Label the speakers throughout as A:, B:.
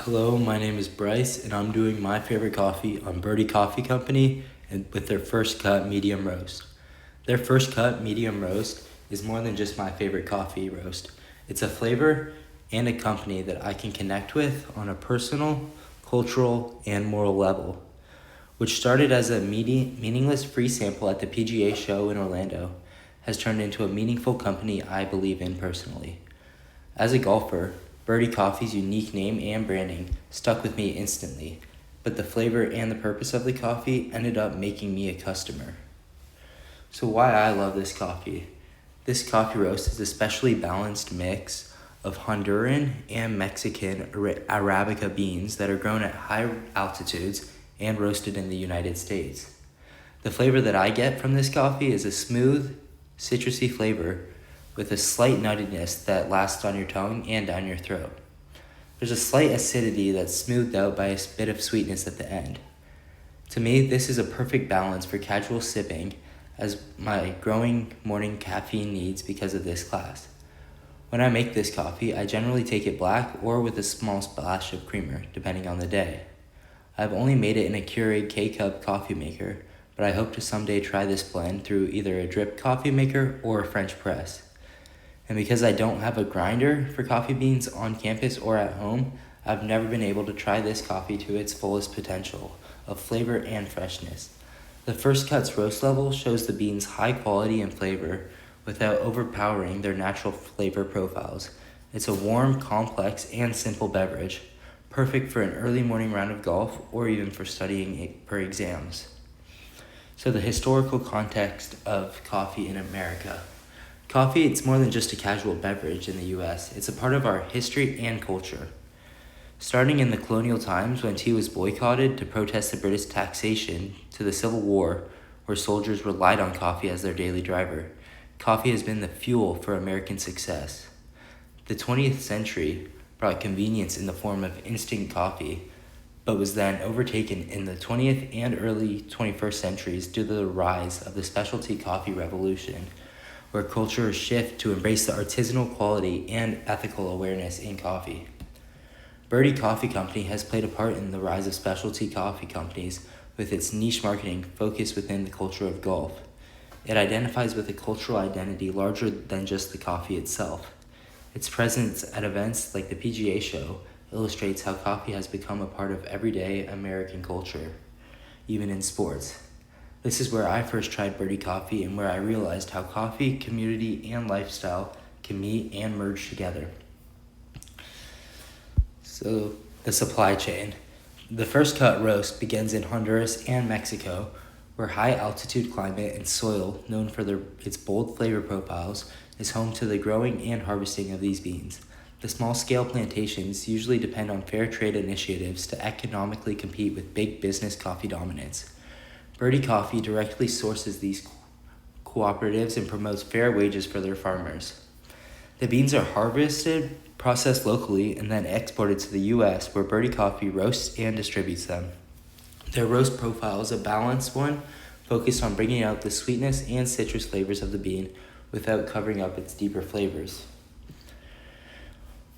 A: Hello, my name is Bryce, and I'm doing my favorite coffee on Birdie Coffee Company and with their first cut medium roast. Their first cut medium roast is more than just my favorite coffee roast. It's a flavor and a company that I can connect with on a personal, cultural, and moral level, which started as a meaningless free sample at the PGA show in Orlando, has turned into a meaningful company I believe in personally. As a golfer, Birdie Coffee's unique name and branding stuck with me instantly, but the flavor and the purpose of the coffee ended up making me a customer. So why I love this coffee? This coffee roast is a specially balanced mix of Honduran and Mexican Arabica beans that are grown at high altitudes and roasted in the United States. The flavor that I get from this coffee is a smooth, citrusy flavor with a slight nuttiness that lasts on your tongue and down your throat. There's a slight acidity that's smoothed out by a bit of sweetness at the end. To me, this is a perfect balance for casual sipping as my growing morning caffeine needs because of this class. When I make this coffee, I generally take it black or with a small splash of creamer, depending on the day. I've only made it in a Keurig K-Cup coffee maker, but I hope to someday try this blend through either a drip coffee maker or a French press. And because I don't have a grinder for coffee beans on campus or at home, I've never been able to try this coffee to its fullest potential of flavor and freshness. The first cut's roast level shows the beans' high quality and flavor without overpowering their natural flavor profiles. It's a warm, complex, and simple beverage, perfect for an early morning round of golf or even for studying for exams. So the historical context of coffee in America. Coffee, it's more than just a casual beverage in the US. It's a part of our history and culture. Starting in the colonial times when tea was boycotted to protest the British taxation to the Civil War, where soldiers relied on coffee as their daily driver, coffee has been the fuel for American success. The 20th century brought convenience in the form of instant coffee, but was then overtaken in the 20th and early 21st centuries due to the rise of the specialty coffee revolution, where culture shift to embrace the artisanal quality and ethical awareness in coffee. Birdie Coffee Company has played a part in the rise of specialty coffee companies with its niche marketing focused within the culture of golf. It identifies with a cultural identity larger than just the coffee itself. Its presence at events like the PGA show illustrates how coffee has become a part of everyday American culture, even in sports. This is where I first tried Birdie Coffee and where I realized how coffee, community, and lifestyle can meet and merge together. So, the supply chain. The first cut roast begins in Honduras and Mexico, where high altitude climate and soil, known for its bold flavor profiles, is home to the growing and harvesting of these beans. The small-scale plantations usually depend on fair trade initiatives to economically compete with big business coffee dominance. Birdie Coffee directly sources these cooperatives and promotes fair wages for their farmers. The beans are harvested, processed locally, and then exported to the U.S., where Birdie Coffee roasts and distributes them. Their roast profile is a balanced one, focused on bringing out the sweetness and citrus flavors of the bean without covering up its deeper flavors.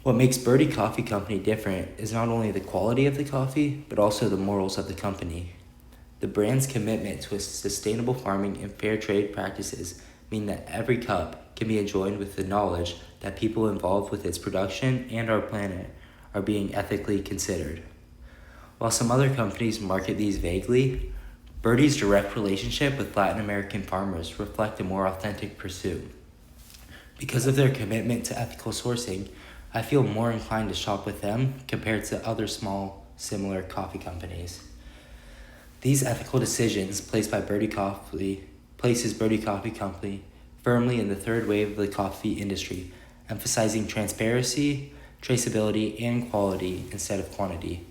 A: What makes Birdie Coffee Company different is not only the quality of the coffee, but also the morals of the company. The brand's commitment to sustainable farming and fair trade practices mean that every cup can be enjoyed with the knowledge that people involved with its production and our planet are being ethically considered. While some other companies market these vaguely, Birdie's direct relationship with Latin American farmers reflect a more authentic pursuit. Because of their commitment to ethical sourcing, I feel more inclined to shop with them compared to other small, similar coffee companies. These ethical decisions places Birdie Coffee Company firmly in the third wave of the coffee industry, emphasizing transparency, traceability, and quality instead of quantity.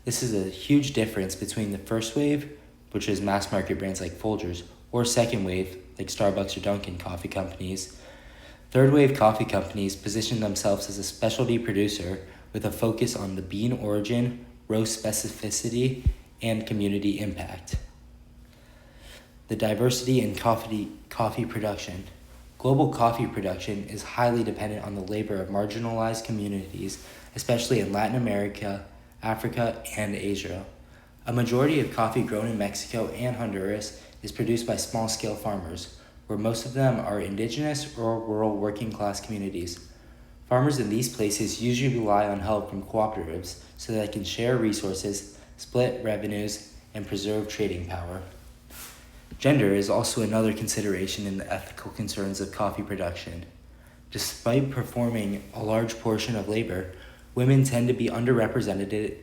A: This is a huge difference between the first wave, which is mass market brands like Folgers, or second wave, like Starbucks or Dunkin' coffee companies. Third wave coffee companies position themselves as a specialty producer with a focus on the bean origin, roast specificity, and community impact. The diversity in coffee production. Global coffee production is highly dependent on the labor of marginalized communities, especially in Latin America, Africa, and Asia. A majority of coffee grown in Mexico and Honduras is produced by small-scale farmers, where most of them are indigenous or rural working-class communities. Farmers in these places usually rely on help from cooperatives so that they can share resources, split revenues, and preserve trading power. Gender is also another consideration in the ethical concerns of coffee production. Despite performing a large portion of labor, women tend to be underrepresented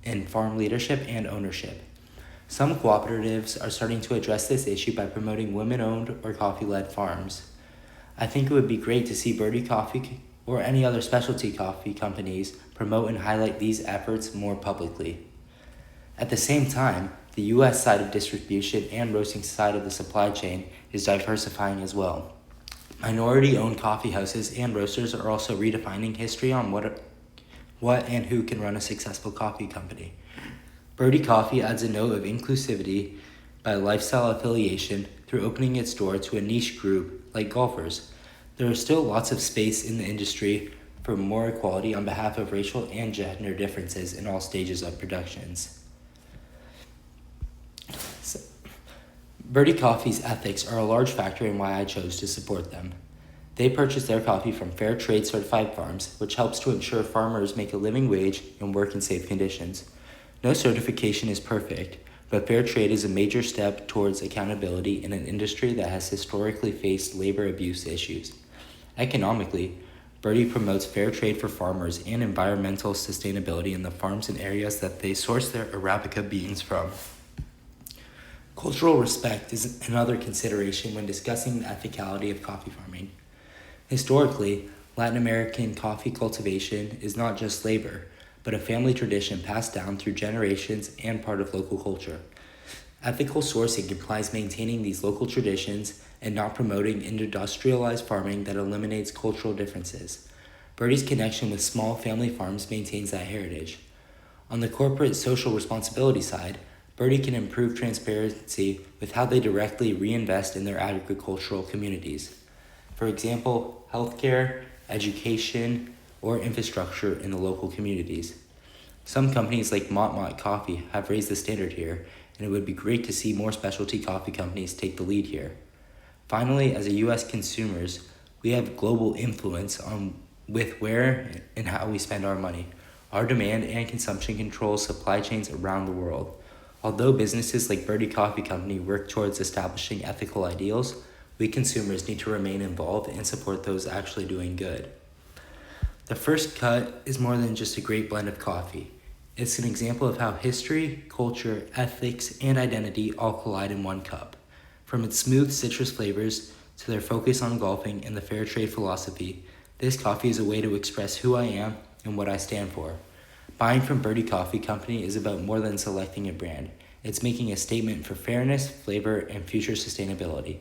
A: in farm leadership and ownership. Some cooperatives are starting to address this issue by promoting women-owned or coffee-led farms. I think it would be great to see Birdie Coffee or any other specialty coffee companies promote and highlight these efforts more publicly. At the same time, the U.S. side of distribution and roasting side of the supply chain is diversifying as well. Minority-owned coffee houses and roasters are also redefining history on what and who can run a successful coffee company. Birdie Coffee adds a note of inclusivity by lifestyle affiliation through opening its door to a niche group like golfers. There is still lots of space in the industry for more equality on behalf of racial and gender differences in all stages of productions. Birdie Coffee's ethics are a large factor in why I chose to support them. They purchase their coffee from fair trade certified farms, which helps to ensure farmers make a living wage and work in safe conditions. No certification is perfect, but fair trade is a major step towards accountability in an industry that has historically faced labor abuse issues. Economically, Birdie promotes fair trade for farmers and environmental sustainability in the farms and areas that they source their Arabica beans from. Cultural respect is another consideration when discussing the ethicality of coffee farming. Historically, Latin American coffee cultivation is not just labor, but a family tradition passed down through generations and part of local culture. Ethical sourcing implies maintaining these local traditions and not promoting industrialized farming that eliminates cultural differences. Birdie's connection with small family farms maintains that heritage. On the corporate social responsibility side, Birdie can improve transparency with how they directly reinvest in their agricultural communities. For example, healthcare, education, or infrastructure in the local communities. Some companies like Mott Coffee have raised the standard here, and it would be great to see more specialty coffee companies take the lead here. Finally, as a U.S. consumers, we have global influence with where and how we spend our money. Our demand and consumption controls supply chains around the world. Although businesses like Birdie Coffee Company work towards establishing ethical ideals, we consumers need to remain involved and support those actually doing good. The first cut is more than just a great blend of coffee. It's an example of how history, culture, ethics, and identity all collide in one cup. From its smooth citrus flavors to their focus on golfing and the fair trade philosophy, this coffee is a way to express who I am and what I stand for. Buying from Birdie Coffee Company is about more than selecting a brand. It's making a statement for fairness, flavor, and future sustainability.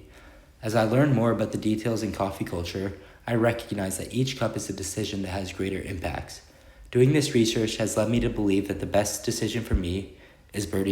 A: As I learn more about the details in coffee culture, I recognize that each cup is a decision that has greater impacts. Doing this research has led me to believe that the best decision for me is Birdie